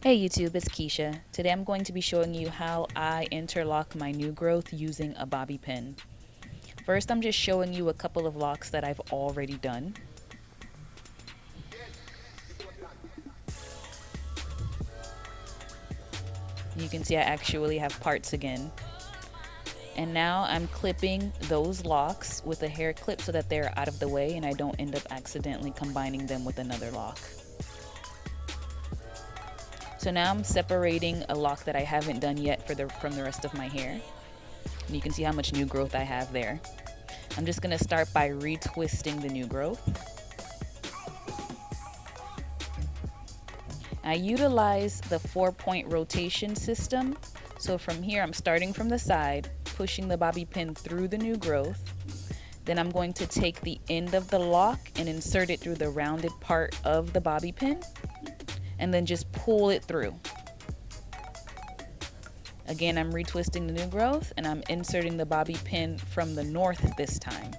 Hey YouTube, it's Keisha. Today I'm going to be showing you how I interlock my new growth using a bobby pin. First, I'm just showing you a couple of locks that I've already done. You can see I actually have parts again. And now I'm clipping those locks with a hair clip so that they're out of the way and I don't end up accidentally combining them with another lock. So now I'm separating a lock that I haven't done yet from the rest of my hair. And you can see how much new growth I have there. I'm just going to start by retwisting the new growth. I utilize the 4-point rotation system. So from here, I'm starting from the side, pushing the bobby pin through the new growth. Then I'm going to take the end of the lock and insert it through the rounded part of the bobby pin, and then just pull it through. Again, I'm retwisting the new growth and I'm inserting the bobby pin from the north this time.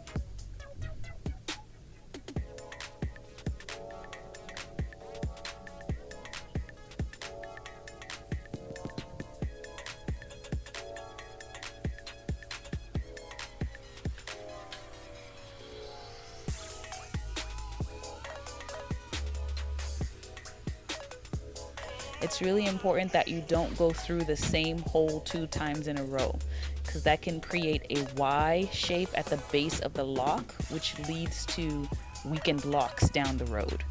It's really important that you don't go through the same hole 2 times in a row, because that can create a Y shape at the base of the lock, which leads to weakened locks down the road.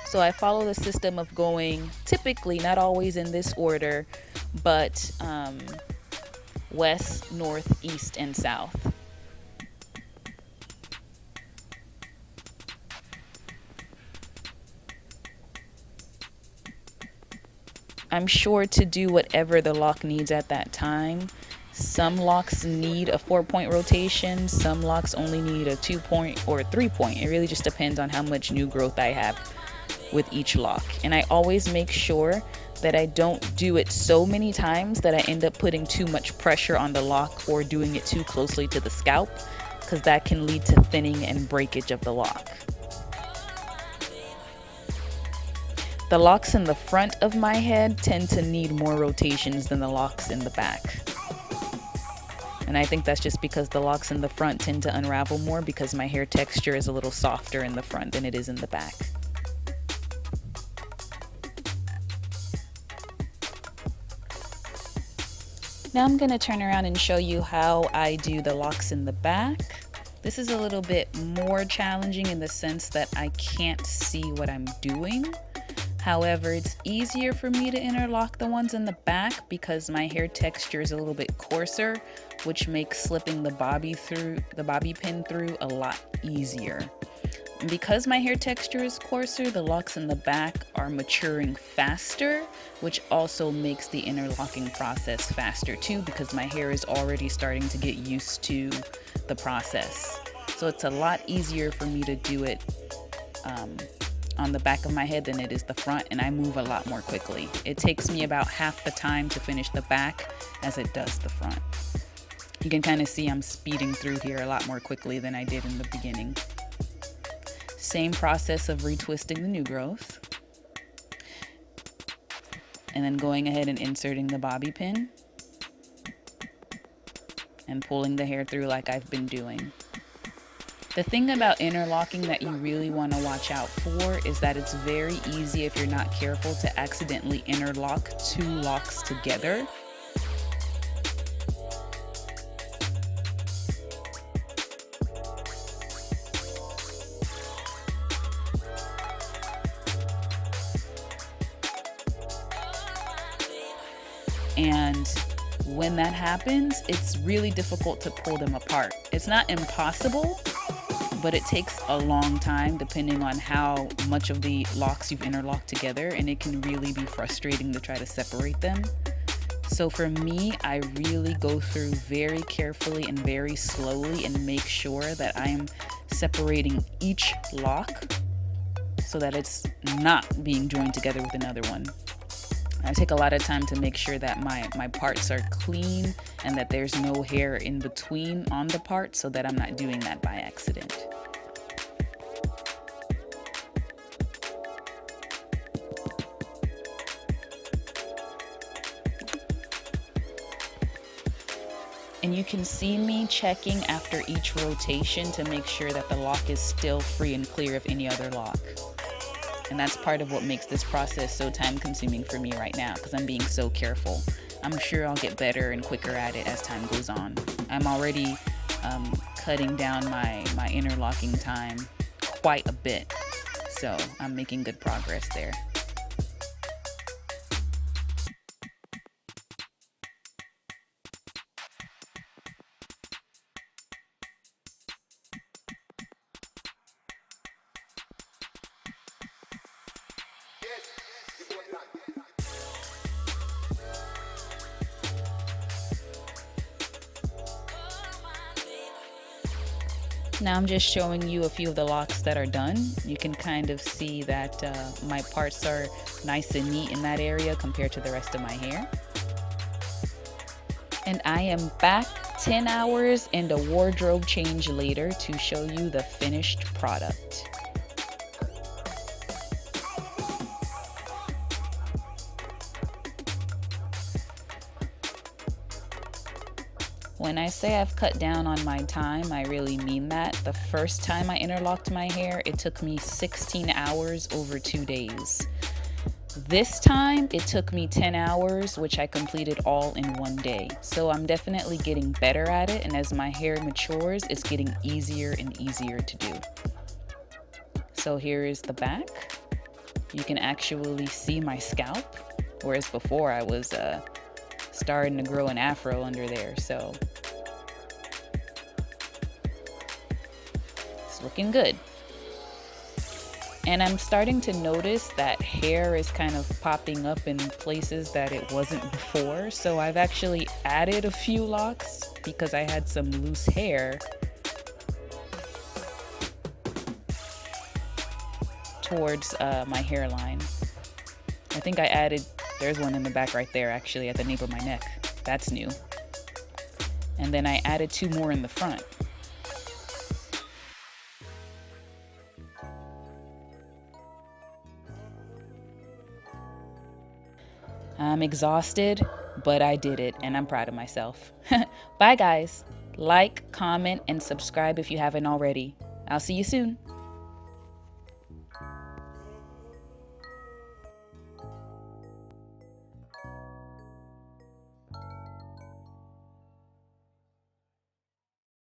So I follow the system of going, typically, not always in this order, but west, north, east, and south. I'm sure to do whatever the lock needs at that time. Some locks need a 4-point rotation, some locks only need a 2-point or a 3-point. It really just depends on how much new growth I have with each lock. And I always make sure that I don't do it so many times that I end up putting too much pressure on the lock or doing it too closely to the scalp, because that can lead to thinning and breakage of the lock. The locks in the front of my head tend to need more rotations than the locks in the back. And I think that's just because the locks in the front tend to unravel more because my hair texture is a little softer in the front than it is in the back. Now I'm going to turn around and show you how I do the locks in the back. This is a little bit more challenging in the sense that I can't see what I'm doing. However, it's easier for me to interlock the ones in the back because my hair texture is a little bit coarser, which makes slipping the bobby pin through a lot easier. And because my hair texture is coarser, the locks in the back are maturing faster, which also makes the interlocking process faster too, because my hair is already starting to get used to the process. So it's a lot easier for me to do it on the back of my head than it is the front, and I move a lot more quickly. It takes me about half the time to finish the back as it does the front. You can kind of see I'm speeding through here a lot more quickly than I did in the beginning. Same process of retwisting the new growth and then going ahead and inserting the bobby pin and pulling the hair through like I've been doing. The thing about interlocking that you really want to watch out for is that it's very easy, if you're not careful, to accidentally interlock 2 locks together. And when that happens, it's really difficult to pull them apart. It's not impossible, but it takes a long time depending on how much of the locks you've interlocked together, and it can really be frustrating to try to separate them. So for me, I really go through very carefully and very slowly and make sure that I am separating each lock so that it's not being joined together with another one. I take a lot of time to make sure that my parts are clean and that there's no hair in between on the parts, so that I'm not doing that by accident. And you can see me checking after each rotation to make sure that the lock is still free and clear of any other lock. And that's part of what makes this process so time consuming for me right now, because I'm being so careful. I'm sure I'll get better and quicker at it as time goes on. I'm already cutting down my interlocking time quite a bit. So I'm making good progress there. Now I'm just showing you a few of the locks that are done. You can kind of see that my parts are nice and neat in that area compared to the rest of my hair. And I am back 10 hours and a wardrobe change later to show you the finished product. When I say I've cut down on my time, I really mean that. The first time I interlocked my hair, it took me 16 hours over 2 days. This time, it took me 10 hours, which I completed all in 1 day. So I'm definitely getting better at it, and as my hair matures, it's getting easier and easier to do. So here is the back. You can actually see my scalp, whereas before I was starting to grow an afro under there. So it's looking good. And I'm starting to notice that hair is kind of popping up in places that it wasn't before. So I've actually added a few locks because I had some loose hair towards my hairline. I think I added, there's one in the back right there actually at the nape of my neck. That's new. And then I added 2 more in the front. I'm exhausted, but I did it and I'm proud of myself. Bye guys. Like, comment, and subscribe if you haven't already. I'll see you soon.